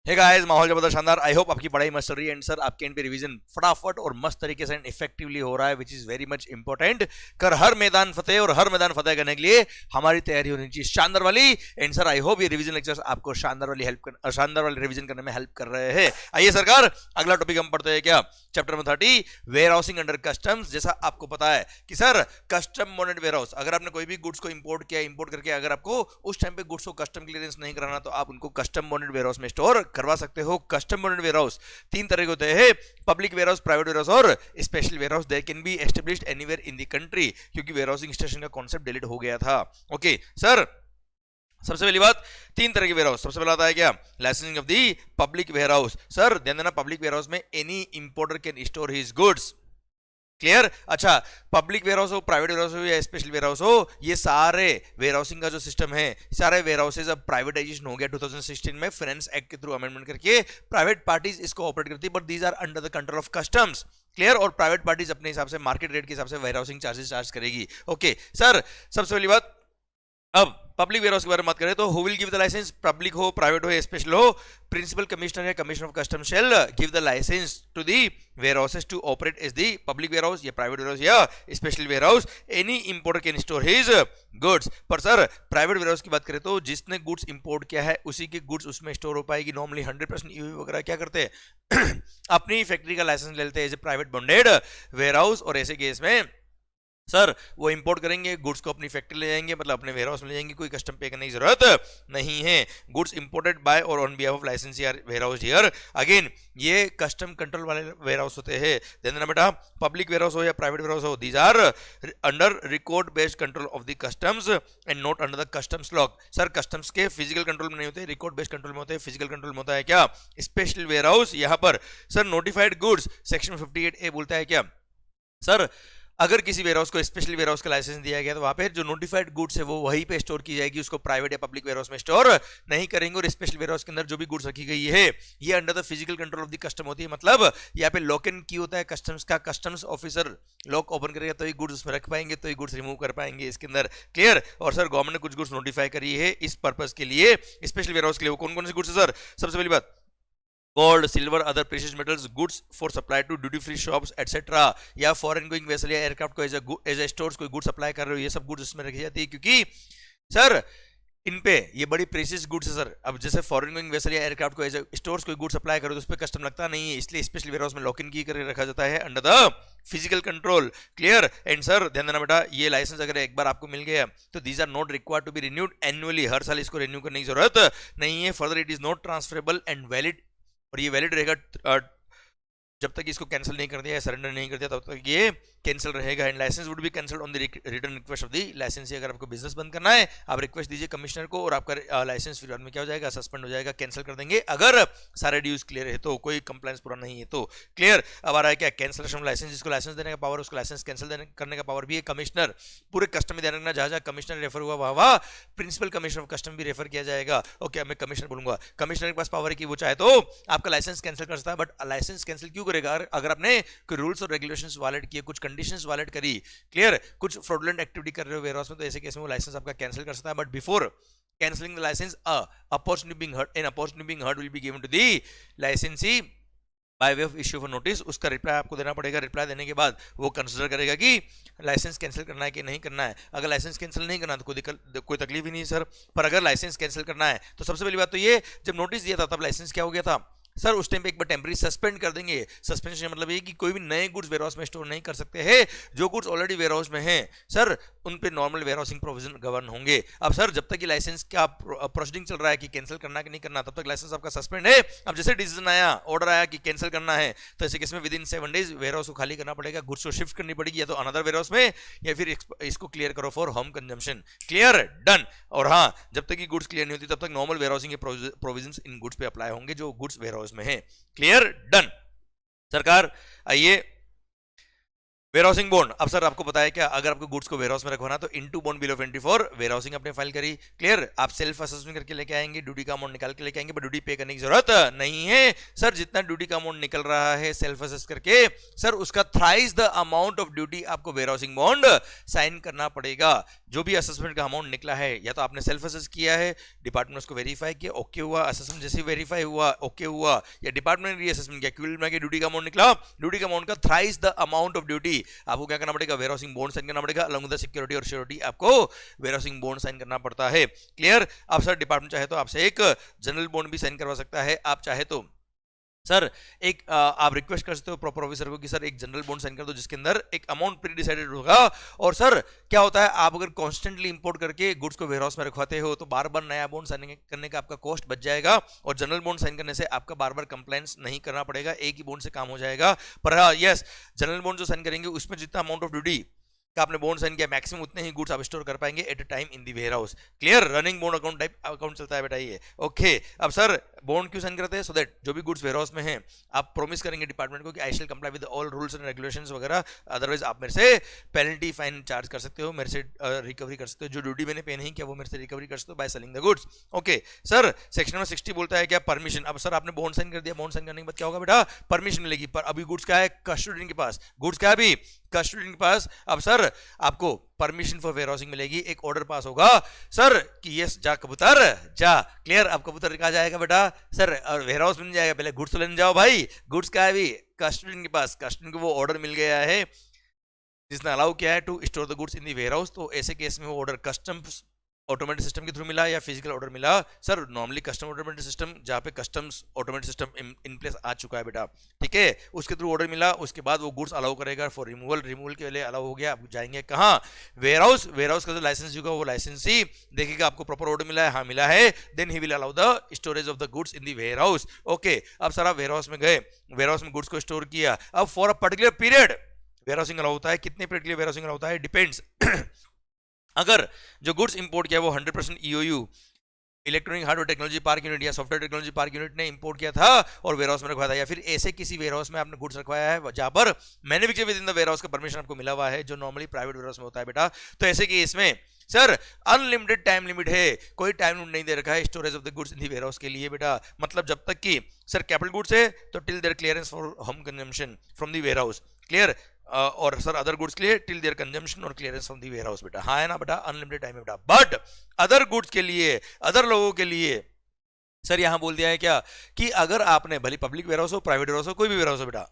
Hey guys, माहौल जबरदस्त शानदार। आई होप आपकी पढ़ाई मस्त चल रही है एंड सर आपके एंड पे रिवीजन फटाफट और मस्त तरीके से इफेक्टिवली हो रहा है, which is very much important. कर हर मैदान फतेह, और हर मैदान फतेह करने के लिए हमारी तैयारी होनी चाहिए शानदार वाली। एंड सर आई होप ये रिवीजन लेक्चर्स आपको शानदार वाली रिवीजन करने में हेल्प कर रहे हैं। आइए सरकार, अगला टॉपिक हम पढ़ते हैं क्या, chapter number 30, warehousing under customs. जैसा आपको पता है कि सर कस्टम मोनेड वेयर हाउस, अगर आपने कोई भी गुड्स को इंपोर्ट किया, इंपोर्ट करके अगर आपको उस टाइम पे गुड्स को कस्टम क्लियरेंस नहीं कराना, तो आप उनको कस्टम मोनेड वेयर हाउस में स्टोर करवा सकते हो। कस्टम मोनेड वेयर हाउस तीन तरह के होते हैं, public warehouse, private warehouse और special warehouse. They can be established anywhere in the country, क्योंकि वेयर हाउसिंग स्टेशन का कॉन्सेप्ट डिलीट हो गया था। ओके सर, सबसे पहली बात, तीन तरह के वेयर हाउस। सबसे पहला आता है क्या, licensing of the public warehouse. Sir ध्यान देना, पब्लिक वेयर हाउस में any importer can store his goods. Clear? अच्छा, पब्लिक वेयर हाउस हो, प्राइवेट वेयर हाउस हो या स्पेशल वेयर हाउस हो, ये सारे वेयर हाउसिंग का जो सिस्टम है, सारे वेयर हाउसेज अब प्राइवेटाइजेशन हो गया 2016 में फाइनेंस एक्ट के थ्रू अमेंडमेंट करके। प्राइवेट पार्टीज इसको ऑपरेट करती है, but these are under the control of customs. Clear? और प्राइवेट पार्टीज अपने हिसाब से मार्केट रेट के हिसाब से वेयर हाउसिंग चार्जेस चार्ज करेगी। ओके सर, सबसे पहली बात, अब पब्लिक वेयर हाउस के बारे में बात करें तो who will give the licence, public हो, प्राइवेट हो या स्पेशल हो, प्रिंसिपल कमिश्नर या commissioner of custom shall give the licence to the warehouses to operate as the public warehouse या प्राइवेट वेयर हाउस या special warehouse. Any importer can store his goods. पर sir private warehouse की बात करें तो जिसने goods import किया है उसी की गुड्स उसमें स्टोर हो पाएगी। नॉर्मली 100% ईओ वगैरह क्या करते हैं अपनी फैक्ट्री का लाइसेंस ले लेते हैं as a private bonded warehouse, और ऐसे केस में सर वो इंपोर्ट करेंगे, गुड्स को अपनी फैक्ट्री ले जाएंगे, मतलब अपने वेयर हाउस में ले जाएंगे, कोई कस्टम पे करने की जरूरत नहीं है। गुड्स इंपोर्टेड बाय और ऑन बिहाफ ऑफ लाइसेंस या वेयर हाउस हियर, अगेन ये कस्टम कंट्रोल वाले वेयर हाउस होते हैं। ध्यान देना बेटा, पब्लिक वेयर हाउस हो या प्राइवेट वेयर हाउस हो, these are under record based control of the customs and not under the customs lock. Sir customs के फिजिकल कंट्रोल में नहीं होते, रिकॉर्ड बेस्ड कंट्रोल में होते हैं। फिजिकल कंट्रोल में होता है क्या, स्पेशल वेयर हाउस। यहाँ पर sir notified goods section 58A बोलता है क्या, सर अगर किसी वेयर हाउस को स्पेशल वेयर हाउस का लाइसेंस दिया गया तो वहां पे जो नोटिफाइड गुड्स है वो वहीं पे स्टोर की जाएगी, उसको प्राइवेट या पब्लिक वेयर हाउस में स्टोर नहीं करेंगे। और स्पेशल वेयर हाउस के अंदर जो भी गुड्स रखी गई है ये under the physical control of the custom होती है। मतलब यहाँ पे लॉक इन की होता है कस्टम्स का, कस्टम्स ऑफिसर लॉक ओपन करेगा तो ही गुड्स उसमें रख पाएंगे, तो ही गुड्स रिमूव कर पाएंगे इसके अंदर। क्लियर? और सर गवर्नमेंट ने कुछ गुड्स नोटिफाई करी है इस पर्पज के लिए, स्पेशल वेयर हाउस के लिए। वो कौन कौन से गुड्स है सर? सबसे पहली बात, gold, silver, other precious metals, goods for supply to duty free shops etcetera, या फॉरेन गोइंग वेसल या एयरक्राफ्ट को एज ए स्टोर्स कोई गुड सप्लाई कर रहे हो, ये सब गुड्स इसमें रखी जाती है। क्योंकि सर इन पे ये बड़ी प्रेशियस गुड्स है सर। अब जैसे फॉरेन गोइंग वेसल या एयरक्राफ्ट को एज ए स्टोर्स कोई गुड सप्लाई करो तो उस पर कस्टम लगता नहीं है, इसलिए स्पेशल वेयर हाउस में लॉक इन की करके रखा जाता है under the physical control. Clear? And sir ध्यान देना बेटा, ये लाइसेंस अगर एक बार आपको मिल गया तो these are not required to be renewed annually, हर साल इसको रिन्यू करने की जरूरत नहीं है। Further it is not transferable and valid, और ये वैलिड रहेगा जब तक इसको कैंसिल नहीं कर दिया या सरेंडर नहीं कर दिया तब तक ये कैंसिल रहेगा। And licence would be cancelled on the return request of the licence. अगर आपको बिजनेस बंद करना है आप रिक्वेस्ट दीजिए कमिश्नर को, और आपका लाइसेंस फिर में क्या हो जाएगा, सस्पेंड हो जाएगा, कैंसिल कर देंगे अगर सारे ड्यूज क्लियर है तो, कोई कंप्लायंस पूरा नहीं है तो। क्लियर? अब आ रहा है क्या, कैंसिलेशन लाइसेंस। जिसको लाइसेंस देने का पावर, उसको लाइसेंस कैंसिल करने का पावर भी है कमिश्नर। पूरे कस्टम में ध्यान रखना, जहां जहां कमिश्नर रेफर हुआ वहां वहां प्रिंसिपल कमिश्नर ऑफ कस्टम भी रेफर किया जाएगा। ओके, मैं कमिश्नर बोलूंगा। कमिश्नर के पास पावर है कि वो चाहे तो आपका लाइसेंस कैंसिल कर सकता है, बट लाइसेंस कैंसिल क्यों करेगा, अगर आपने कोई रूल्स और रेगुलेशंस वायलेट किए, कुछ कंडीशंस वायलेट करी, क्लियर, कुछ फ्रॉडुलेंट एक्टिविटी कर रहे हो वेयर हाउस में, तो ऐसे केस में वो लाइसेंस आपका कैंसिल कर सकता है। But before cancelling the licence opportunity being heard will be given to the licensee by way of issue of notice. उसका रिप्लाई आपको देना पड़ेगा। रिप्लाई देने के बाद वो कंसिडर करेगा कि लाइसेंस कैंसिल करना है कि नहीं करना है। अगर लाइसेंस कैंसिल नहीं करना तो कोई तकलीफ ही नहीं सर। पर अगर लाइसेंस कैंसिल करना है तो सबसे पहली बात तो ये, जब नोटिस दिया था तब लाइसेंस क्या हो गया था सर, उस टाइम पे एक बार टेम्पररी सस्पेंड कर देंगे। सस्पेंशन मतलब ये कि कोई भी नए गुड्स वेयर हाउस में स्टोर नहीं कर सकते हैं। जो गुड्स ऑलरेडी वेयर हाउस में हैं सर उन पे normal wear housing provision govern होंगे। अब सर जब तक ये लाइसेंस का प्रोसीडिंग चल रहा है कि कैंसिल करना कि नहीं करना, तब तक लाइसेंस आपका सस्पेंड है। अब जैसे डिसीजन आया, ऑर्डर आया कि कैंसिल करना है, तो ऐसे केस में within 7 days warehouse को खाली करना पड़ेगा, गुड्स को शिफ्ट करनी पड़ेगी या तो अनदर वेयर हाउस में, या फिर इसको क्लियर करो for home consumption. Clear? Done. और हाँ, जब तक ये गुड्स क्लियर नहीं होती तब तक नॉर्मल वेयर हाउसिंग के प्रोविजन इन गुड्स पे अप्लाई होंगे जो गुड्स वेयर हाउस में है। क्लियर? डन। सरकार आइए वेयरहाउसिंग बॉन्ड, अब सर आपको पता है क्या, अगर आपको गुड्स को वेयरहाउस में रखवाना तो इनटू बॉन्ड बिलो 24 वेयरहाउसिंग आपने फाइल करी, क्लियर। आप सेल्फ असेसमेंट करके लेके आएंगे, ड्यूटी का अमाउंट निकाल के लेके आएंगे, बट ड्यूटी पे करने की जरूरत नहीं है सर। जितना ड्यूटी का अमाउंट निकल रहा है सेल्फ असेस करके, सर उसका thrice the amount of duty आपको वेयरहाउसिंग बॉन्ड साइन करना पड़ेगा। जो भी असेसमेंट का अमाउंट निकला है, या तो आपने सेल्फ असेस किया है, डिपार्टमेंट उसको वेरीफाई किया, ओके हुआ, असेसमेंट जैसे वेरीफाई हुआ ओके हुआ, या डिपार्टमेंट ने रीअसेसमेंट किया, क्यूल में ड्यूटी का अमाउंट निकला, ड्यूटी का अमाउंट का thrice the amount of duty आपको क्या करना पड़ेगा, वेयरहाउसिंग बॉन्ड साइन करना पड़ेगा। अलॉन्ग विद द सिक्योरिटी और श्योरिटी आपको वेयरहाउसिंग बॉन्ड साइन करना पड़ता है, क्लियर। अब सर डिपार्टमेंट चाहे तो आपसे एक जनरल बॉन्ड भी साइन करवा सकता है, आप चाहे तो सर एक आप रिक्वेस्ट कर सकते हो प्रॉपर ऑफिसर को कि सर एक जनरल बॉन्ड साइन कर दो जिसके अंदर एक अमाउंट प्री डिसाइडेड होगा। और सर क्या होता है, आप अगर कॉन्स्टेंटली इंपोर्ट करके गुड्स को वेयरहाउस में रखवाते हो तो बार बार नया बॉन्ड साइन करने का आपका कॉस्ट बच जाएगा, और जनरल बॉन्ड साइन करने से आपका बार बार कंप्लायंस नहीं करना पड़ेगा, एक ही बॉन्ड से काम हो जाएगा। पर यस, जनरल बॉन्ड जो साइन करेंगे उसमें जितना अमाउंट ऑफ ड्यूटी का आपने बॉन्ड साइन किया, मैक्सिमम उतने ही गुड्स आप स्टोर कर पाएंगे at a time in the warehouse, clear. Running bond account type account चलता है बेटा ये, ओके। अब सर बॉन्ड क्यों साइन करते हैं, सो दैट जो भी गुड्स वेयरहाउस में हैं आप प्रॉमिस करेंगे डिपार्टमेंट को कि I shall comply with all rules and regulations वगैरह, अदरवाइज आप मेरे से पेनल्टी फाइन चार्ज कर सकते हो, मेरे से रिकवरी कर सकते हो, जो ड्यूटी मैंने पे नहीं किया वो मेरे से रिकवरी कर सकते हो by selling the goods, okay. Sir section number 60 बोलता है क्या, परमिशन। अब सर आपने बॉन्ड साइन कर दिया, बॉन्ड साइन करने के बाद क्या होगा बेटा, परमिशन मिलेगी, पर अभी गुड्स क्या है, कस्टोडियन के पास, गुड्स क्या है अभी, कस्टोडियन के पास। अब सर आपको परमिशन फॉर वेयरहाउसिंग मिलेगी, एक ऑर्डर पास होगा सर कि यस जा कबूतर जा, क्लियर। अब कबूतर कहा जाएगा बेटा, सर वेयरहाउस मिल जाएगा, पहले गुड्स तो लेने जाओ भाई, गुड्स का है अभी कस्टोडियन के पास, कस्टोडियन को वो ऑर्डर मिल गया है जिसने अलाउ किया है to store the goods in the warehouse, तो ऐसे केस में वो ऑर्डर कस्टम्स ऑटोमेटिक सिस्टम के थ्रू मिला या फिजिकल ऑर्डर मिला, sir normally custom automatic system, जहां पे customs automatic system in place आ चुका है बेटा, ठीक है, उसके थ्रू ऑर्डर मिला, उसके बाद वो गुड्स अलाउ करेगा फॉर रिमूवल, रिमूवल के लिए अलाउ हो गया, आप जाएंगे कहाँ, वेयरहाउस, वेयरहाउस का जो लाइसेंस होगा वो लाइसेंस ही देखेगा आपको प्रॉपर ऑर्डर मिला है, हाँ मिला है, then he will allow the storage of the goods in the warehouse, okay. अब सर आप वेयरहाउस में गए, वेयरहाउस में गुड्स को स्टोर किया, अब for a particular period warehousing allow होता है, कितने पीरियड के लिए वेयरहाउसिंग अलाउ होता है, डिपेंड्स। अगर जो गुड्स इंपोर्ट किया वो 100% EOU electronic hardware technology park unit या सॉफ्टवेयर टेक्नोलॉजी पार्क यूनिट ने इंपोर्ट किया था और वेयरहाउस में रखवाया था, या फिर ऐसे किसी वेयरहाउस में आपने गुड्स रखवाया है जहां पर manufacture with in the warehouse का परमिशन आपको मिला हुआ है, जो नॉर्मली प्राइवेट वेयरहाउस में होता है बेटा, तो ऐसे केस में सर अनलिमिटेड टाइम लिमिट है, कोई टाइम लिमिट नहीं दे रखा है storage of the goods in the warehouse के लिए बेटा, मतलब जब तक कि सर कैपिटल गुड्स है तो till their clearance for home consumption from the warehouse, clear. और सर अदर गुड्स के लिए टिल देयर कंजम्पशन और क्लियरेंस फ्रॉम द वेयरहाउस बेटा, हाँ है ना बेटा, अनलिमिटेड टाइम है बेटा। बट अदर गुड्स के लिए, अदर लोगों के लिए सर यहां बोल दिया है क्या कि अगर आपने भले पब्लिक वेयरहाउस हो, प्राइवेट वेयरहाउस हो, कोई भी वेयरहाउस हो बेटा,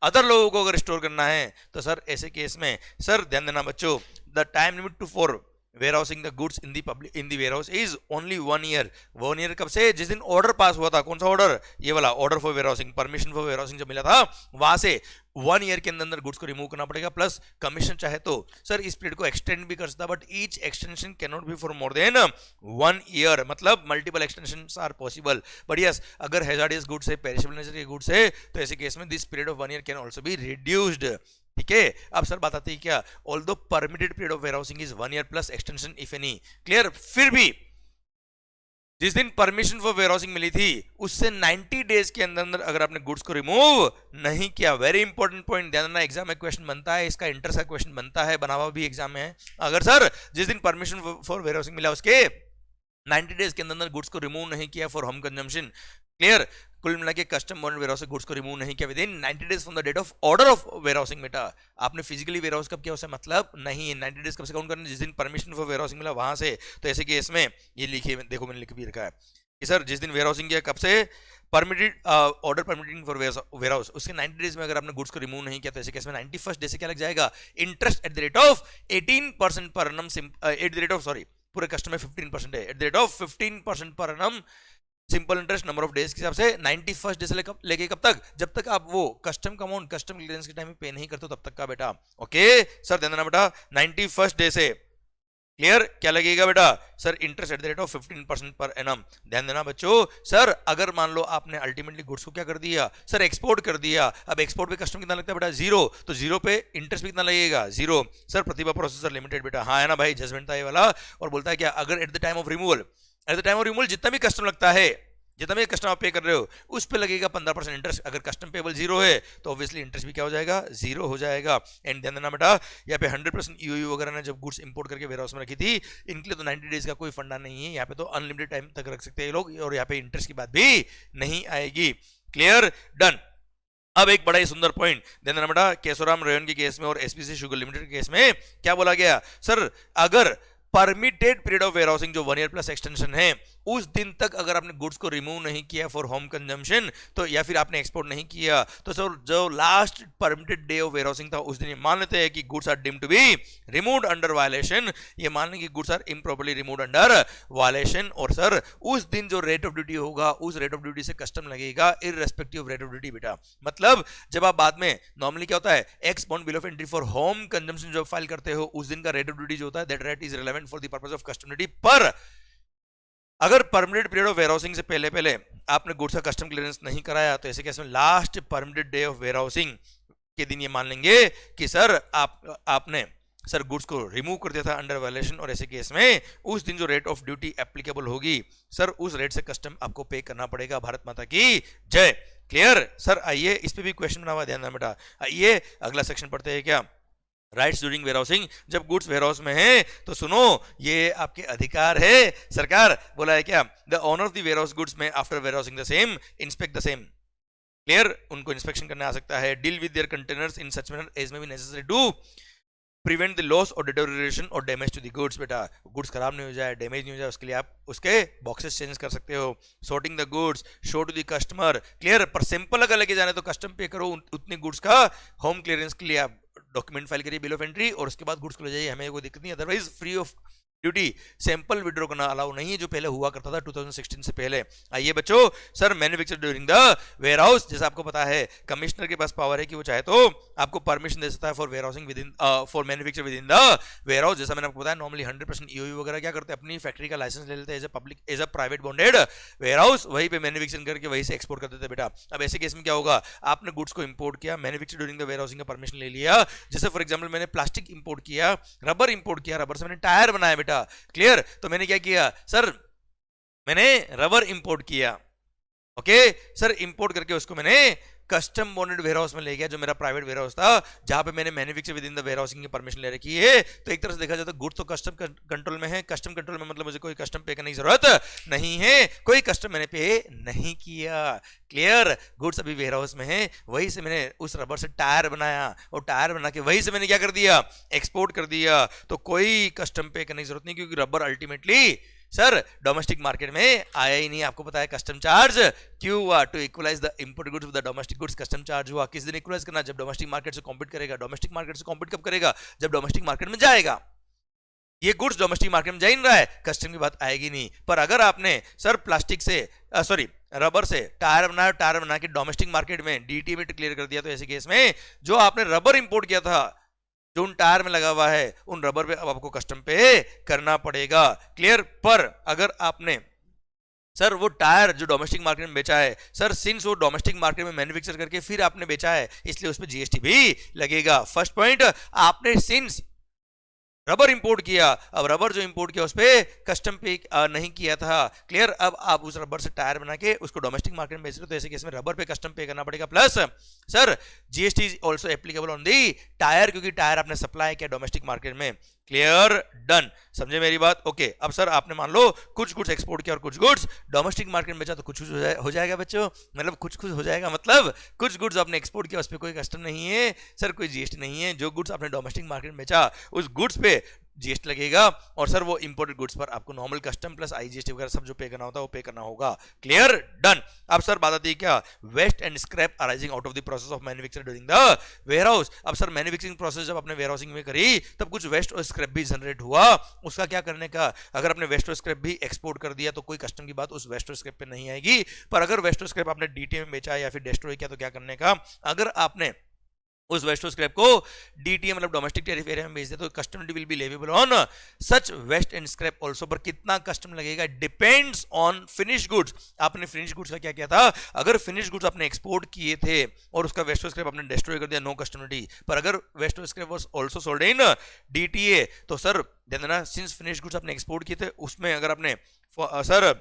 अदर लोगों को अगर स्टोर करना है तो सर ऐसे केस में सर ध्यान देना बच्चों, the time limit to for warehousing the goods in the public in the warehouse is only 1 year. 1 year कब से, जिस दिन ऑर्डर पास हुआ था, कौन सा ऑर्डर, ये वाला order for warehousing, permission for warehousing जब मिला था वहां से 1 ईयर के अंदर गुड्स को रिमूव करना पड़ेगा, प्लस कमीशन चाहे तो सर इस पीरियड को एक्सटेंड भी कर सकता है, but each extension can not be for more than 1 year, मतलब multiple extensions are possible, but yes अगर हैजार्डियस गुड्स है, पेरिशेबल नेचर के गुड्स है, तो ऐसे केस में this period of 1 year can also be reduced, ठीक है। अब सर बात आती है क्या, although permitted period of warehousing is 1 year plus extension if any, clear, फिर भी जिस दिन परमिशन फॉर वेयरहाउसिंग मिली थी उससे 90 डेज के अंदर अंदर अगर आपने गुड्स को रिमूव नहीं किया, वेरी इंपॉर्टेंट पॉइंट ध्यान देना, एग्जाम में क्वेश्चन बनता है, इसका इंटरेस्ट का क्वेश्चन बनता है, बना हुआ भी एग्जाम में है, अगर सर जिस दिन परमिशन फॉर वेयरहाउसिंग मिला उसके 90 डेज के अंदर अंदर गुड्स को रिमूव नहीं किया फॉर होम कंजम्पशन, क्लियर, कुल मिला के कस्टम बॉन्ड वेयरहाउस से गुड्स को रिमूव नहीं किया within 90 days from the date of order of warehousing बेटा, आपने फिजिकली वेयरहाउस कब किया उससे मतलब नहीं है, 90 डेज कब से काउंट करना, जिस दिन परमिशन फॉर वेयरहाउसिंग मिला वहां से, तो ऐसे केस में ये लिखिए, देखो मैंने लिख भी रखा है कि सर जिस दिन वेयरहाउसिंग किया कब से, permitted order permitting for warehouse उसके 90 डेज में अगर आपने गुड्स को रिमूव नहीं किया तो ऐसे केस में 91st डे से क्या लग जाएगा, interest at the rate of 18% per annum, at the rate of sorry पूरे कस्टम में 15% है, at the rate of 15% per annum simple interest number of days के हिसाब से 91st डे से लेके कब तक, जब तक आप वो कस्टम का अमाउंट कस्टम क्लियरेंस के टाइम में पे नहीं करते तब तक का बेटा, ओके सर ध्यान देना बेटा, 91st डे से, क्लियर, क्या लगेगा बेटा, sir interest at the rate of 15% per annum, ध्यान देना बच्चों। सर अगर मान लो आपने अल्टीमेटली गुड्स को क्या कर दिया, सर एक्सपोर्ट कर दिया, अब एक्सपोर्ट पे कस्टम कितना लगता है बेटा, 0, तो 0 पे इंटरेस्ट भी कितना लगेगा, 0, सर प्रतिभा प्रोसेसर लिमिटेड बेटा, हाँ है ना भाई, जजमेंट था ये वाला, और बोलता है क्या, अगर at the time of removal, at the time of removal जितना भी कस्टम लगता है जितना भी कस्टम आप पे कर रहे हो उस पे लगेगा 15% इंटरेस्ट। अगर कस्टम पेबल जीरो है तो ऑब्वियसली इंटरेस्ट भी क्या हो जाएगा, जीरो हो जाएगा। एंड ध्यान देना बेटा, यहाँ पे 100% ईओयू वगैरह ने जब गुड्स इंपोर्ट करके वेयर हाउस में रखी थी, इनके लिए तो 90 डेज का कोई फंडा नहीं है, यहाँ पे तो अनलिमिटेड टाइम तक रख सकते हैं लोग, और यहाँ पे इंटरेस्ट की बात भी नहीं आएगी। Clear, done. अब एक बड़ा ही सुंदर पॉइंट ध्यान देना बेटा, केशोराम रेयन के केस में और एसपीसी शुगर लिमिटेड के केस में क्या बोला गया, सर अगर परमिटेड पीरियड ऑफ वेयरहाउसिंग जो 1 ईयर प्लस एक्सटेंशन है, उस दिन तक अगर आपने गुड्स को रिमूव नहीं किया फॉर होम कंजम्पशन, तो या फिर आपने एक्सपोर्ट नहीं किया, तो सर जो last permitted day of warehousing था उस दिन ये मान लेते हैं कि goods are deemed to be removed under violation, ये मान लें कि goods are improperly removed under violation, और सर उस दिन जो रेट ऑफ ड्यूटी होगा उस रेट ऑफ ड्यूटी से कस्टम लगेगा irrespective of rate of duty बेटा। मतलब जब आप बाद में नॉर्मली क्या होता है, x bond bill of entry for home consumption जब फाइल करते हो, उस दिन का रेट ऑफ ड्यूटी जो होता है that rate is relevant for the purpose of custom duty. पर अगर परमिटेड पीरियड ऑफ वेयरहाउसिंग से पहले पहले आपने गुड्स का कस्टम क्लियरेंस नहीं कराया, तो ऐसे केस में last permitted day of warehousing के दिन ये मान लेंगे कि सर आपने सर गुड्स को रिमूव कर दिया था अंडर वायलेशन, और ऐसे केस में उस दिन जो रेट ऑफ ड्यूटी एप्लीकेबल होगी सर उस रेट से कस्टम आपको पे करना पड़ेगा। भारत माता की जय। क्लियर सर, आइए इस पे भी क्वेश्चन बना हुआ, ध्यान देना बेटा। आइए अगला सेक्शन पढ़ते हैं क्या, राइट्स ड्यूरिंग वेयरहाउसिंग। जब गुड्स वेयरहाउस में है तो सुनो ये आपके अधिकार है, सरकार बोला है क्या, the owner of the warehouse goods में after warehousing the same inspect the same. Clear, उनको इंस्पेक्शन करने आ सकता है, deal with their containers in such manner as may be necessary to prevent the loss or deterioration or damage to the goods. बेटा goods खराब नहीं हो जाए, डैमेज नहीं हो जाए, उसके लिए आप उसके बॉक्सेस चेंज कर सकते हो। Sorting the goods, show to the customer. Clear, पर सिंपल अगर लेके जाने तो कस्टम पे करो उतने गुड्स का होम क्लियरेंस के लिए आप डॉक्यूमेंट फाइल करिए बिल ऑफ एंट्री, और उसके बाद गुड्स को ले जाइए, हमें कोई दिक्कत नहीं। Otherwise free of duty sample withdraw करना अलाउ नहीं है, जो पहले हुआ करता था 2016 से पहले। आइए बच्चों, sir manufacture during the warehouse, जैसा आपको पता है कमिश्नर के पास पावर है कि वो चाहे तो आपको परमिशन दे सकता है for warehousing with in for manufacture with in the warehouse. जैसा मैंने आपको बताया नॉर्मली 100% ईओयू वगैरह क्या करते हैं, अपनी फैक्ट्री का लाइसेंस ले लेते हैं as a public as a private bonded warehouse, वहीं पे मैन्युफैक्चरिंग करके वहीं से एक्सपोर्ट कर देते बेटा। अब ऐसे केस में क्या होगा, आपने गुड्स को इंपोर्ट किया, मैन्युफैक्चर ड्यूरिंग द वेयरहाउसिंग का परमिशन ले लिया। जैसे फॉर एग्जांपल मैंने प्लास्टिक इंपोर्ट किया, रबर इंपोर्ट किया, रबर से मैंने टायर बनाया बेटा। क्लियर, तो मैंने क्या किया सर, मैंने रबर इंपोर्ट किया, ओके सर, इंपोर्ट करके उसको मैंने कस्टम बॉन्डेड वेयरहाउस में ले गया, जो मेरा प्राइवेट वेयरहाउस था, जहां पे मैंने manufacture with in the warehousing की परमिशन ले रखी है। तो एक तरह से देखा जाए तो गुड्स तो कस्टम कंट्रोल में है, कस्टम कंट्रोल में मतलब मुझे कोई कस्टम पे करने की जरूरत नहीं है, कोई कस्टम मैंने पे नहीं किया। क्लियर, गुड्स अभी वेयरहाउस में है, वहीं से मैंने उस रबर से टायर बनाया, और टायर बना के वहीं से मैंने क्या कर दिया, एक्सपोर्ट कर दिया, तो कोई कस्टम पे करने की जरूरत नहीं, क्योंकि rubber ultimately sir domestic market में आया ही नहीं। आपको पता है कस्टम चार्ज क्यों हुआ, to equalise the import goods with the domestic goods custom charge हुआ। किस दिन इक्वलाइज करना, जब डोमेस्टिक मार्केट से कॉम्पीट करेगा। डोमेस्टिक मार्केट से कॉम्पीट कब करेगा, जब डोमेस्टिक मार्केट में जाएगा। ये गुड्स डोमेस्टिक मार्केट में जा ही नहीं रहा है, कस्टम की बात आएगी नहीं। पर अगर आपने सर प्लास्टिक से सॉरी रबर से टायर बनाया, टायर बना के डोमेस्टिक मार्केट में डीटी में क्लियर कर दिया, तो ऐसे केस में जो आपने रबर इंपोर्ट किया था, जो उन टायर में लगा हुआ है, उन रबर पे अब आपको कस्टम पे करना पड़ेगा। क्लियर, पर अगर आपने सर वो टायर जो डोमेस्टिक मार्केट में बेचा है, सर सिंस वो डोमेस्टिक मार्केट में मैन्युफैक्चर करके फिर आपने बेचा है, इसलिए उस पर जीएसटी भी लगेगा। फर्स्ट पॉइंट, आपने सिंस रबर इंपोर्ट किया, अब रबर जो इंपोर्ट किया उस पर कस्टम पे नहीं किया था। क्लियर, अब आप उस रबर से टायर बना के उसको डोमेस्टिक मार्केट में बेच रहे हो, तो ऐसे केस में रबर पे कस्टम पे करना पड़ेगा। Plus sir GST is also applicable on the tyre, क्योंकि टायर आपने सप्लाई किया डोमेस्टिक मार्केट में। क्लियर, डन, समझे मेरी बात। ओके, अब सर आपने मान लो कुछ गुड्स एक्सपोर्ट किया और कुछ गुड्स डोमेस्टिक मार्केट में बेचा, तो कुछ हो जाएगा बच्चों, मतलब कुछ हो जाएगा, मतलब कुछ गुड्स आपने एक्सपोर्ट किया उस पर कोई कस्टम नहीं है सर, कोई जीएसटी नहीं है। जो गुड्स आपने डोमेस्टिक मार्केट में बेचा उस गुड्स पे जीएसटी लगेगा, और सर वो इंपोर्टेड गुड्स पर आपको नॉर्मल कस्टम प्लस आईजीएसटी वगैरह सब जो पे करना होता है वो पे करना होगा। Clear, done. अब सर बात आती है क्या, waste and scrap arising out of the process of manufacture during the warehouse. अब सर मैन्युफैक्चरिंग प्रोसेस जब आपने वेयरहाउसिंग में करी, तब कुछ वेस्ट और स्क्रैप भी जनरेट हुआ, उसका क्या करने का। अगर आपने वेस्ट और स्क्रैप भी एक्सपोर्ट कर दिया तो कोई कस्टम की बात उस वेस्ट और स्क्रैप पे नहीं आएगी। पर अगर वेस्ट और स्क्रैप आपने डीटी में बेचा या फिर डिस्ट्रॉय किया, तो क्या करने का, अगर आपने उस वेस्ट स्क्रैप को डीटीएम मतलब डोमेस्टिक टेरिफ एरिया में बेच दे, तो custom duty will be leviable on such waste and scrap also. पर कितना कस्टम लगेगा, डिपेंड्स ऑन फिनिश गुड्स। आपने फिनिश गुड्स का क्या किया था, अगर फिनिश गुड्स आपने एक्सपोर्ट किए थे और उसका वेस्ट स्क्रैप आपने डिस्ट्रॉय कर दिया, नो कस्टम ड्यूटी। पर अगर waste scrap was also sold in DTA, तो सर ध्यान देना, सिंस फिनिश गुड्स आपने एक्सपोर्ट किए थे, उसमें अगर आपने सर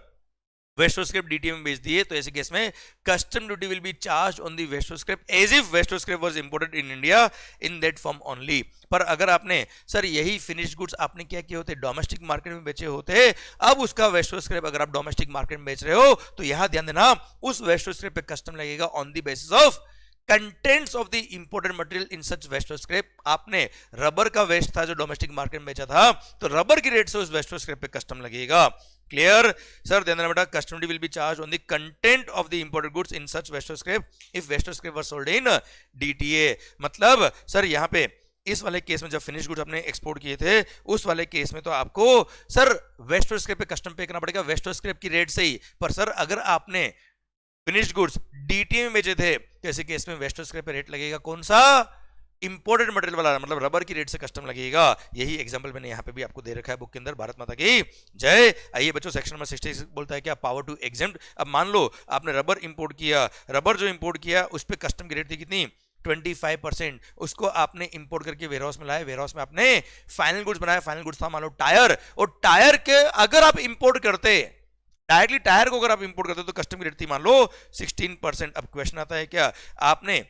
वेस्टो स्क्रिप्ट डीटीएम में बेच दिए, तो ऐसे केस में custom duty will be charge on the waste or scrap as if waste or scrap was imported in India in that form only. पर अगर आपने सर यही फिनिश्ड गुड्स आपने क्या किए होते, डोमेस्टिक मार्केट में बेचे होते, अब उसका वेस्टो स्क्रिप्ट अगर आप डोमेस्टिक मार्केट में बेच रहे हो तो यहां ध्यान देना उस वेस्टो स्क्रिप्ट पे कस्टम लगेगा on the basis of contents of the imported material in such waste or scrap. आपने रबर का वेस्ट था जो डोमेस्टिक मार्केट में बेचा था, तो रबर की रेट से उस वेस्टो स्क्रैप पे कस्टम लगेगा। Clear sir? ध्यान देना बेटा, custom duty will be charge on the content of the imported goods in such waste or scrap if waste or scrap was sold in DTA. मतलब सर यहां पे इस वाले केस में जब फिनिश गुड्स आपने एक्सपोर्ट किए थे उस वाले केस में तो आपको सर वेस्टो स्क्रैप पे कस्टम पे करना पड़ेगा वेस्टो स्क्रैप की रेट से ही। पर सर अगर आपने फिनिश्ड गुड्स डीटीए में बेचे थे तो ऐसे केस में वेस्टो स्क्रैप पे रेट लगेगा कौन सा, इंपोर्टेड मटेरियल वाला, मतलब रबर की रेट से कस्टम लगेगा। यही एग्जांपल मैंने यहाँ पे भी आपको दे रखा है बुक के अंदर। भारत माता की जय। आइए बच्चों, सेक्शन नंबर 66 बोलता है क्या, पावर टू एग्जेम्प्ट। अब मान लो आपने रबर इंपोर्ट किया, रबर जो इंपोर्ट किया उस पर कस्टम की रेट थी कितनी, 25%। उसको आपने इंपोर्ट करके वेयरहाउस में लाए, वेयरहाउस में आपने फाइनल गुड्स बनाया, फाइनल गुड्स था मान लो टायर, और टायर के अगर आप इंपोर्ट करते, डायरेक्टली टायर को अगर आप इंपोर्ट करते तो कस्टम की रेट थी मान लो 16%। अब क्वेश्चन आता है क्या, आपने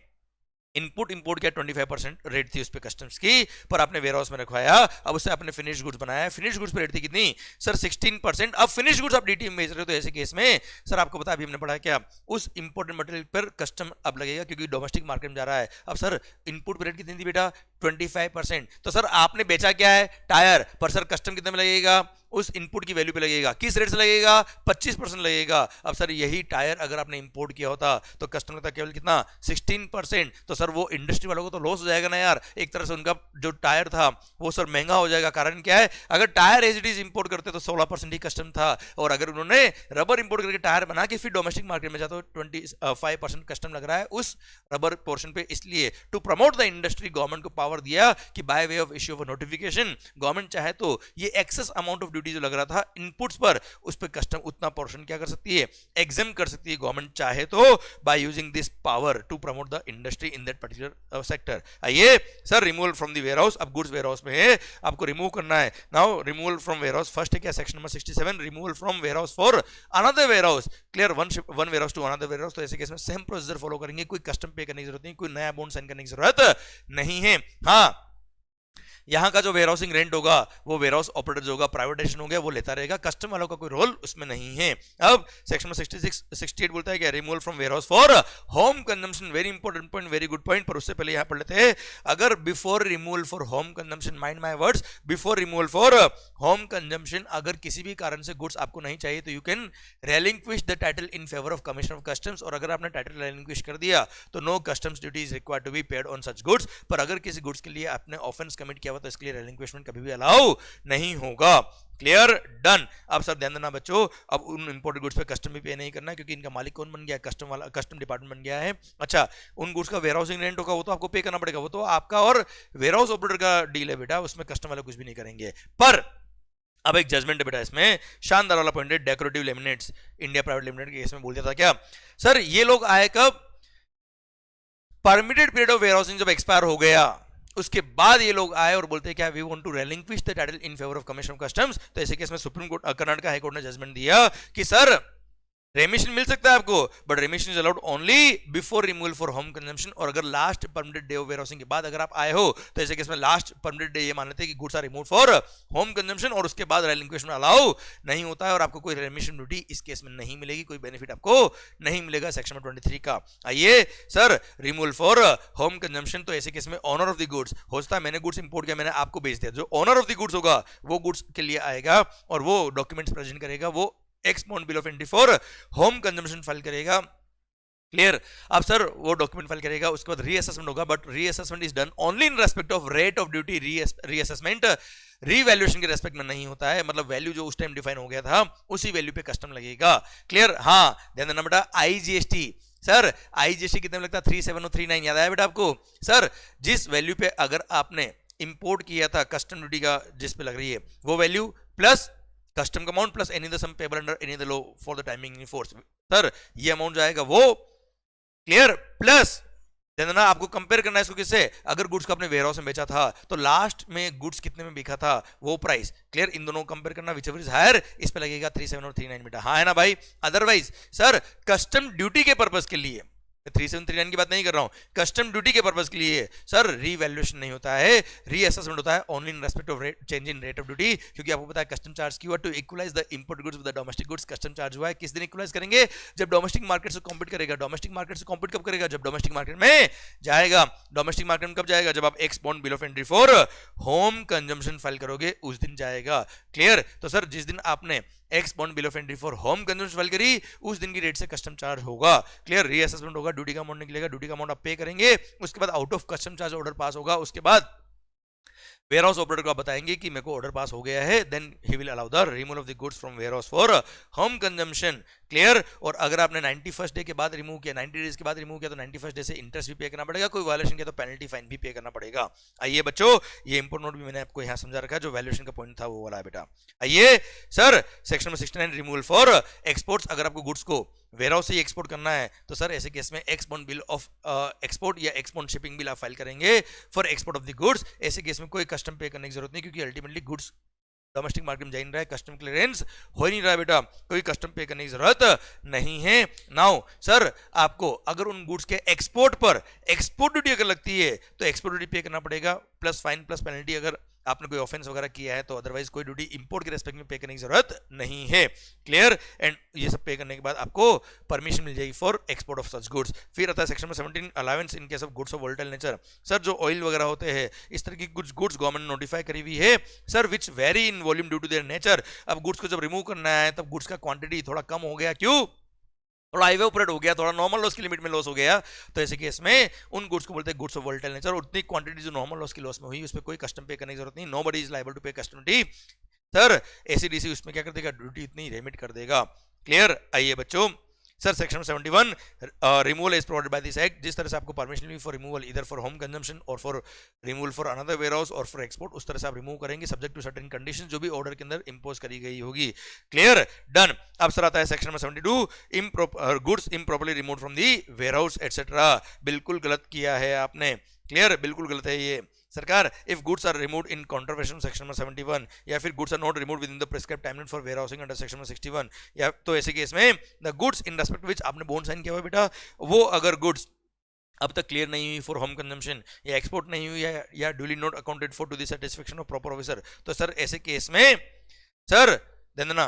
इनपुट इंपोर्ट किया 25% रेट थी उस पे कस्टम्स की, पर आपने वेयरहाउस में रखवाया, अब उससे आपने फिनिश गुड्स बनाया, फिनिश गुड्स पे रेट थी कितनी सर 16%। अब फिनिश गुड्स आप डीटीएम में बेच रहे हो तो ऐसे केस में सर आपको पता अभी हमने पढ़ा क्या, उस इंपोर्टेड मटेरियल पर कस्टम अब लगेगा क्योंकि डोमेस्टिक मार्केट में जा रहा है। अब सर इनपुट पे रेट कितनी थी बेटा 25%, तो सर आपने बेचा क्या है टायर, पर सर कस्टम कितने में लगेगा, उस इनपुट की वैल्यू पे लगेगा। किस रेट से लगेगा, 25% लगेगा। अब सर यही टायर अगर आपने इंपोर्ट किया होता तो कस्टम लगता केवल कितना 16%, तो सर वो इंडस्ट्री वालों को तो लॉस हो जाएगा ना यार, एक तरह से उनका जो टायर था वो सर महंगा हो जाएगा। कारण क्या है, अगर tyre as it is import करते तो 16% ही कस्टम था, और अगर उन्होंने रबर इंपोर्ट करके टायर बना के फिर डोमेस्टिक मार्केट में जाता तो 25% कस्टम लग रहा है उस रबर पोर्शन पे। इसलिए to promote the industry government को पावर दिया कि by way of issue of notification government चाहे तो ये एक्सेस अमाउंट ऑफ ड्यूटी जो लग रहा था इनपुट्स पर, उस पर कस्टम उतना पोर्शन क्या कर सकती है, एग्जाम कर सकती है गवर्नमेंट चाहे तो, by using this power to promote the industry in that particular sector. आइए sir, removal from the warehouse. अब गुड्स वेयरहाउस में है, आपको रिमूव करना है। Now removal from warehouse first है क्या, section number 67, removal from warehouse for another warehouse. Clear, one warehouse to another warehouse. तो ऐसे केस में सेम प्रोसीजर फॉलो करेंगे, कोई कस्टम पे करने की जरूरत नहीं, कोई नया बॉन्ड साइन करने की जरूरत नहीं है। हाँ, यहां का जो वेयरहाउसिंग रेंट होगा वो वेयरहाउस ऑपरेटर जो होगा, प्राइवेटाइजेशन हो गया, वो लेता रहेगा, कस्टम वालों का कोई रोल उसमें नहीं है। अब सेक्शन में 68 बोलता है कि removal from warehouse for home consumption, very important point, very good point. पर उससे पहले यहां पढ़ लेते हैं, अगर before removal for home consumption, mind my words, before removal for home consumption अगर किसी भी कारण से गुड्स आपको नहीं चाहिए तो you can relinquish the title in favour of commissioner of customs. और अगर आपने टाइटल रेलिंक्विश कर दिया तो no customs duty is required to be paid on such goods. पर अगर किसी गुड्स के लिए आपने ऑफेंस कमिट किया हुआ तो इसके लिए रेलिंक्विश कभी भी अलाउ नहीं होगा। Clear, done. अब सब ध्यान देना बच्चों, अब उन इंपोर्टेड गुड्स पे कस्टम भी पे नहीं करना क्योंकि इनका मालिक कौन बन गया है, कस्टम वाला, कस्टम डिपार्टमेंट बन गया है। अच्छा, उन गुड्स का वेयरहाउसिंग रेंट होगा वो तो आपको पे करना पड़ेगा, वो तो आपका और वेयरहाउस ऑपरेटर का डील है बेटा, उसमें कस्टम वाले कुछ भी नहीं करेंगे। पर अब एक जजमेंट है बेटा इसमें, शानदार वाला पॉइंट है, decorative laminates India private limited के केस में बोल दिया था क्या सर, ये लोग आए कब, परमिटेड पीरियड ऑफ वेयरहाउसिंग जब एक्सपायर हो गया उसके बाद ये लोग आए और बोलते हैं क्या, we want to relinquish the title in favour of commissioner of customs. तो ऐसे केस में supreme court, Karnataka high court ने जजमेंट दिया कि सर रेमिशन मिल सकता है आपको, but remission is allowed only before removal for home consumption. और अगर last permitted day of warehousing के बाद अगर आप आए हो तो ऐसे केस में लास्ट परमिटेड डे ये मान लेते हैं कि goods are removed for home consumption और उसके बाद रेलिंक्विशन अलाउ नहीं होता है और आपको कोई रेमिशन ड्यूटी इस केस में नहीं मिलेगी, कोई बेनिफिट आपको नहीं मिलेगा सेक्शन 23 का। आइए sir, removal for home consumption, तो ऐसे केस में ऑनर ऑफ द गुड्स हो सकता है, मैंने गुड्स इंपोर्ट किया, मैंने आपको बेच दिया, जो ऑनर ऑफ द गुड्स होगा वो गुड्स के लिए आएगा और वो डॉक्यूमेंट्स प्रेजेंट करेगा, वो expound bill of entry for home consumption file करेगा। क्लियर, अब सर वो डॉक्यूमेंट फाइल करेगा, उसके बाद रीअसेसमेंट होगा, but reassessment is done only in respect of rate of duty. Reassessment revaluation के रेस्पेक्ट में नहीं होता है, मतलब वैल्यू जो उस टाइम डिफाइन हो गया था उसी वैल्यू पे कस्टम लगेगा। क्लियर, हाँ, ध्यान देना बेटा। आईजीएसटी, सर आईजीएसटी कितने में लगता है, 37039, याद आया बेटा आपको सर, जिस वैल्यू पे अगर आपने इंपोर्ट किया था कस्टम ड्यूटी का जिस पे लग रही है वो वैल्यू प्लस कस्टम का amount plus any the sum payable under any the law for the timing in force, sir ये अमाउंट जाएगा वो। क्लियर, प्लस ना आपको कंपेयर करना है इसको किससे, अगर गुड्स को आपने वेयरहाउस में बेचा था तो लास्ट में गुड्स कितने में बिका था वो प्राइस, क्लियर, इन दोनों को कंपेयर करना, व्हिचएवर इज हायर इस पे लगेगा 37 और 39 बेटा, हाँ है ना भाई। अदरवाइज सर कस्टम ड्यूटी के पर्पस के लिए 3739 की बात नहीं कर रहा हूं, कस्टम ड्यूटी के पर्पस के लिए सर रीवैल्यूएशन नहीं होता है, रीअसेसमेंट होता है only in respect of change in rate of duty, क्योंकि आपको पता है कस्टम चार्ज की हुआ to equalise the import goods with the domestic goods, custom charge हुआ है किस दिन इक्वलाइज करेंगे, जब डोमेस्टिक मार्केट से कॉम्पीट करेगा, डोमेस्टिक मार्केट से कॉम्पीट कब करेगा, जब डोमेस्टिक मार्केट में जाएगा, डोमेस्टिक मार्केट में कब जाएगा, जब आप x bond bill of entry for home consumption file करोगे उस दिन जाएगा, क्लियर। तो सर जिस दिन आपने x bond bill of entry for home consumption file करी उस दिन की रेट से कस्टम चार्ज होगा, क्लियर, रीअसेसमेंट होगा, ड्यूटी का अमाउंट निकलेगा, ड्यूटी का अमाउंट आप पे करेंगे, उसके बाद out of custom charge order pass होगा, उसके बाद वेयरहाउस ऑपरेटर को आप बताएंगे कि मेरे को ऑर्डर पास हो गया है, then he will allow the removal of the goods from warehouse for home consumption, clear. और अगर आपने 91st डे के बाद रिमूव किया, 90 डेज के बाद रिमूव किया तो 91st डे से इंटरेस्ट भी पे करना पड़ेगा, कोई वायलेशन किया तो पेनल्टी फाइन भी पे करना पड़ेगा। आइए बच्चों ये इंपोर्ट नोट भी मैंने आपको यहाँ समझा रखा है, जो वैल्यूएशन का पॉइंट था वो वाला है बेटा। आइए sir section number 69 removal for exports, अगर आपको गुड्स को वेयरहाउस से ही एक्सपोर्ट करना है तो सर ऐसे केस में एक्सपोर्ट बिल ऑफ एक्सपोर्ट या एक्सपोर्ट शिपिंग बिल आप फाइल करेंगे for export of the goods, ऐसे केस में कोई कस्टम पे करने की जरूरत नहीं, क्योंकि अल्टीमेटली गुड्स डोमेस्टिक मार्केट में जा नहीं रहा है, कस्टम क्लियरेंस हो ही नहीं रहा है बेटा, कोई कस्टम पे करने की जरूरत नहीं है। नाउ सर आपको अगर उन गुड्स के एक्सपोर्ट पर एक्सपोर्ट ड्यूटी अगर लगती है तो एक्सपोर्ट ड्यूटी पे करना पड़ेगा, प्लस फाइन प्लस पेनल्टी अगर आपने कोई ऑफेंस वगैरह किया है तो, अदरवाइज कोई ड्यूटी इंपोर्ट के रेस्पेक्ट में पे करने की जरूरत नहीं है, क्लियर। एंड ये सब पे करने के बाद आपको परमिशन मिल जाएगी for export of such goods. फिर आता है सेक्शन में 17 allowance in case of goods of volatile nature, sir जो ऑयल वगैरह होते हैं इस तरह की कुछ गुड्स गवर्नमेंट नोटिफाई करी हुई है sir which vary in volume due to their nature, अब गुड्स को जब रिमूव करना है तब गुड्स का क्वांटिटी थोड़ा कम हो गया, क्यों, थोड़ा हाईवे ऑपरेट हो गया, थोड़ा नॉर्मल लॉस की लिमिट में लॉस हो गया, तो ऐसे केस में उन गुड्स को बोलते हैं गुड्स ऑफ वोलेटाइल नेचर, उतनी क्वांटिटी जो नॉर्मल लॉस की लॉस में हुई उस पर कोई कस्टम पे करने की जरूरत नहीं, नोबडी इज लायबल टू पे कस्टम ड्यूटी, सर एसीडीसी उसमें क्या कर देगा, ड्यूटी इतनी रेमिट कर देगा, क्लियर। आइए बच्चों sir section 71 removal is provided by this act, जिस तरह से आपको परमिशन मिली फॉर रिमूवल इधर फॉर होम कंजम्पशन और for removal for another warehouse और फॉर एक्सपोर्ट, उस तरह से आप रिमूव करेंगे सब्जेक्ट टू सर्टेन कंडीशंस जो भी ऑर्डर के अंदर इंपोज करी गई होगी, क्लियर, डन। अब सर आता है section number 72 goods improperly removed from the warehouse etcetera, बिल्कुल गलत किया है आपने, क्लियर, बिल्कुल गलत है ये सरकार। If goods are removed in contravention section number 71 या फिर goods are not removed within the prescribed time limit for warehousing under section number 61, या तो ऐसे केस में the goods in respect which आपने बॉन्ड साइन किया हुआ बेटा, वो अगर गुड्स अब तक क्लियर नहीं हुई फॉर होम कंजम्पशन या एक्सपोर्ट नहीं हुई या duly not accounted for to the satisfaction of proper officer, तो सर ऐसे केस में सर देना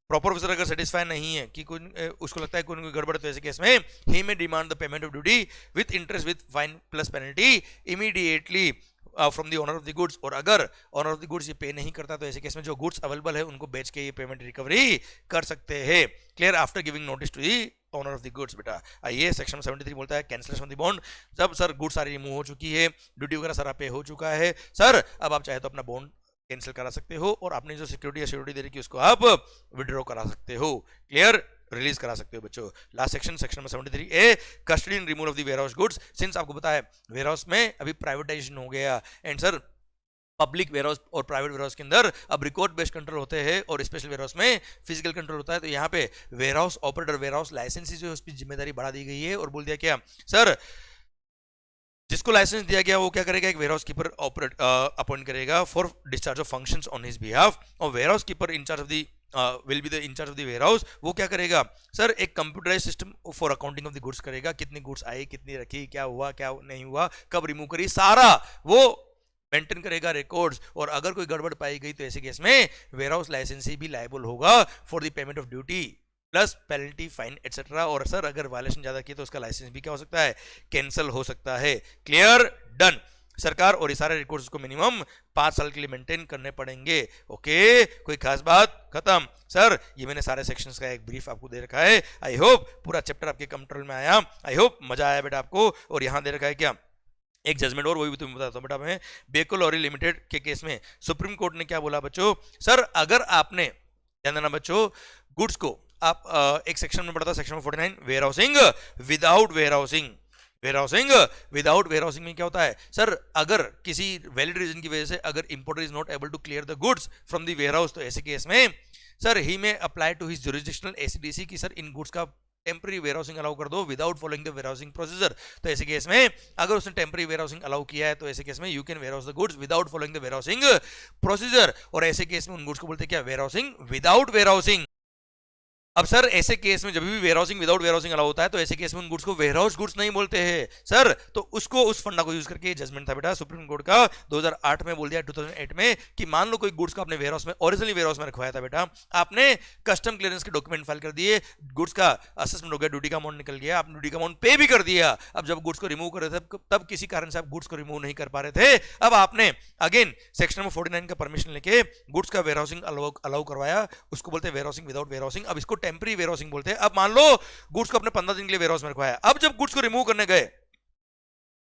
प्रॉपर ऑफिसर अगर सेटिस्फाई नहीं है कि कोई उसको लगता है कोई गड़बड़, तो ऐसे केस में ही में demand the payment of duty with interest with fine plus penalty immediately from the owner of the goods, और अगर ओनर ऑफ द गुड्स ये पे नहीं करता तो ऐसे केस में जो गुड्स अवेलेबल है उनको बेच के ये पेमेंट रिकवरी कर सकते हैं, clear, after giving notice to the owner of the goods बेटा। आइए सेक्शन 73 बोलता है कैंसलेशन ऑफ द बॉन्ड, जब सर गुड्स सारी रिमूव हो चुकी है, ड्यूटी वगैरह सारा पे हो चुका है सर, अब आप चाहे तो अपना बॉन्ड कैंसिल करा सकते हो और आपने जो सिक्योरिटी या सिक्योरिटी दे रखी है उसको आप विड्रॉ करा सकते हो, क्लियर, रिलीज करा सकते हो बच्चों। Last section section number 73 A custody and removal of the warehouse goods, since आपको पता है वेयरहाउस में अभी प्राइवेटाइजेशन हो गया एंड सर पब्लिक वेयरहाउस और प्राइवेट वेयरहाउस के अंदर अब रिकॉर्ड बेस्ड कंट्रोल होते हैं और स्पेशल वेयरहाउस में फिजिकल कंट्रोल होता है, तो यहाँ पे वेयरहाउस ऑपरेटर वेयरहाउस लाइसेंसी जो है उसकी जिम्मेदारी बढ़ा दी गई है और बोल दिया क्या सर जिसको लाइसेंस दिया गया वो क्या करेगा, एक वेयरहाउस कीपर ऑपरेट अपॉइंट करेगा for discharge of functions on his behalf, और warehouse keeper in charge of the will be the in charge of the warehouse, वो क्या करेगा सर एक computerise system for accounting of the goods करेगा, कितनी goods आई, कितनी रखी, क्या हुआ क्या नहीं हुआ, कब रिमूव करी, सारा वो मेंटेन करेगा रिकॉर्ड्स, और अगर कोई गड़बड़ पाई गई तो ऐसे केस में वेयरहाउस लाइसेंसी भी लायबल होगा for the payment of duty plus penalty fine etcetera, और सर अगर वायलेशन ज्यादा किया तो उसका लाइसेंस भी क्या हो सकता है, कैंसिल हो सकता है, क्लियर, डन। सरकार और ये सारे रिकॉर्ड्स को मिनिमम 5 साल के लिए मेंटेन करने पड़ेंगे, ओके, कोई खास बात, खत्म। सर ये मैंने सारे सेक्शंस का एक ब्रीफ आपको दे रखा है, आई होप पूरा चैप्टर आपके कंट्रोल में आया, आई होप मजा आया बेटा आपको। और यहाँ दे रखा है क्या एक जजमेंट, और वही भी तुम्हें बताता हूँ बेटा मैं, बेको लॉरी लिमिटेड के केस में सुप्रीम कोर्ट ने क्या बोला बच्चों, सर अगर आपने ध्यान देना बच्चों गुड्स को आप एक सेक्शन में पढ़ा था section 49 warehousing without warehousing, warehousing without warehousing में क्या होता है सर, अगर किसी वैलिड रीजन की वजह से अगर importer is not able to clear the goods from the warehouse, तो ऐसे केस में sir he may apply to his jurisdictional ACDC की सर इन गुड्स का टेम्पररी वेयरहाउसिंग अलाउ कर दो without following the warehousing procedure. तो ऐसे केस में अगर उसने टेम्पररी वेयरहाउसिंग अलाउ किया है तो ऐसे केस में you can warehouse the goods without following the warehousing procedure. और ऐसे केस में उन गुड्स को बोलते हैं क्या, वेयरहाउसिंग विदाउट वेयरहाउसिंग। अब सर ऐसे केस में जब भी वेयरहाउसिंग विदाउट वेयरहाउसिंग अलाउ होता है तो ऐसे केस में उन गुड्स को वेयरहाउस गुड्स नहीं बोलते हैं सर। तो उसको उस फंडा को यूज करके जजमेंट था बेटा सुप्रीम कोर्ट का 2008 में बोल दिया 2008 में कि मान लो कोई गुड्स को आपने वेयरहाउस में ओरिजिनली वेयरहाउस में रखवाया था बेटा, आपने कस्टम क्लियरेंस के डॉक्यूमेंट फाइल कर दिए, गुड्स का असेसमेंट हो गया, ड्यूटी का अमाउंट निकल गया, आपने ड्यूटी का अमाउंट पे भी कर दिया। अब जब गुड्स को रिमूव कर रहे थे तब किसी कारण से आप गुड्स को रिमूव नहीं कर पा रहे थे, अब आपने अगेन सेक्शन नंबर 49 का परमिशन लेके गुड्स का वेयरहाउसिंग अलाउ करवाया, उसको बोलते हैं वेयरहाउसिंग विदाउट वेयरहाउसिंग। अब इसको टेम्पररी वेयरहाउसिंग बोलते हैं। अब मान लो गुड्स को अपने 15 दिन के लिए वेयरहाउस में रखवाया, अब जब गुड्स को रिमूव करने गए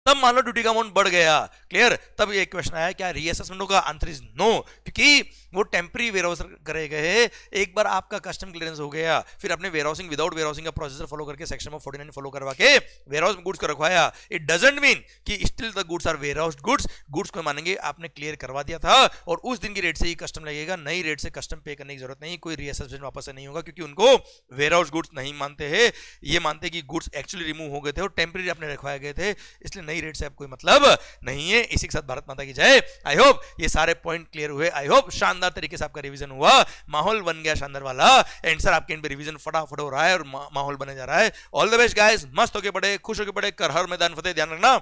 तब मान लो ड्यूटी का अमाउंट बढ़ गया, क्लियर, तब ये क्वेश्चन आया क्या रीअसेसमेंट होगा, आंसर इज नो, क्योंकि वो टेम्पररी वेयरहाउस करे गए। एक बार आपका कस्टम क्लियरेंस हो गया, फिर आपने वेयरहाउसिंग विदाउट वेयरहाउसिंग का प्रोसीजर फॉलो करके सेक्शन नंबर 49 फॉलो करवा के वेयरहाउस में गुड्स को रखवाया, इट डजंट मीन कि still the goods are warehoused goods. Goods को मानेंगे आपने क्लियर करवा दिया था और उस दिन की रेट से ही कस्टम लगेगा, नई रेट से कस्टम पे करने की जरूरत नहीं, कोई रीअसेसमेंट वापस से नहीं होगा, क्योंकि उनको वेयरहाउस गुड्स नहीं मानते हैं, ये मानते कि गुड्स एक्चुअली रिमूव हो गए थे और टेम्पररी आपने रखवाए गए थे, इसलिए नई रेट से आप कोई मतलब नहीं है। इसी के साथ भारत माता की जय। आई होप ये सारे पॉइंट क्लियर हुए, आई होप शानदार तरीके से आपका रिवीजन हुआ, माहौल बन गया शानदार वाला। एंड सर आपके इन पे रिवीजन फटाफट हो रहा है और माहौल बने जा रहा है। ऑल द बेस्ट गाइस, मस्त होके पढ़े, खुश होके पढ़े, कर हर मैदान फतेह। ध्यान रखना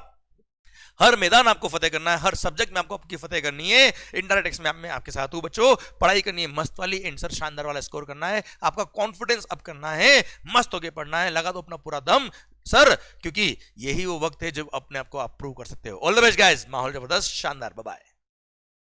हर मैदान आपको फतेह करना है, हर सब्जेक्ट में आपको आपकी फतेह करनी है। इंडायरेक्ट एग्जाम में आपके साथ हूं बच्चों, पढ़ाई करनी है मस्त वाली, आंसर शानदार वाला स्कोर करना है, आपका कॉन्फिडेंस अप करना है, मस्त होके पढ़ना है, लगा दो अपना पूरा दम सर, क्योंकि यही वो वक्त है जब अपने आप को आप प्रूव कर सकते हो। ऑल द बेस्ट गाइस, माहौल जबरदस्त शानदार, बाय बाय।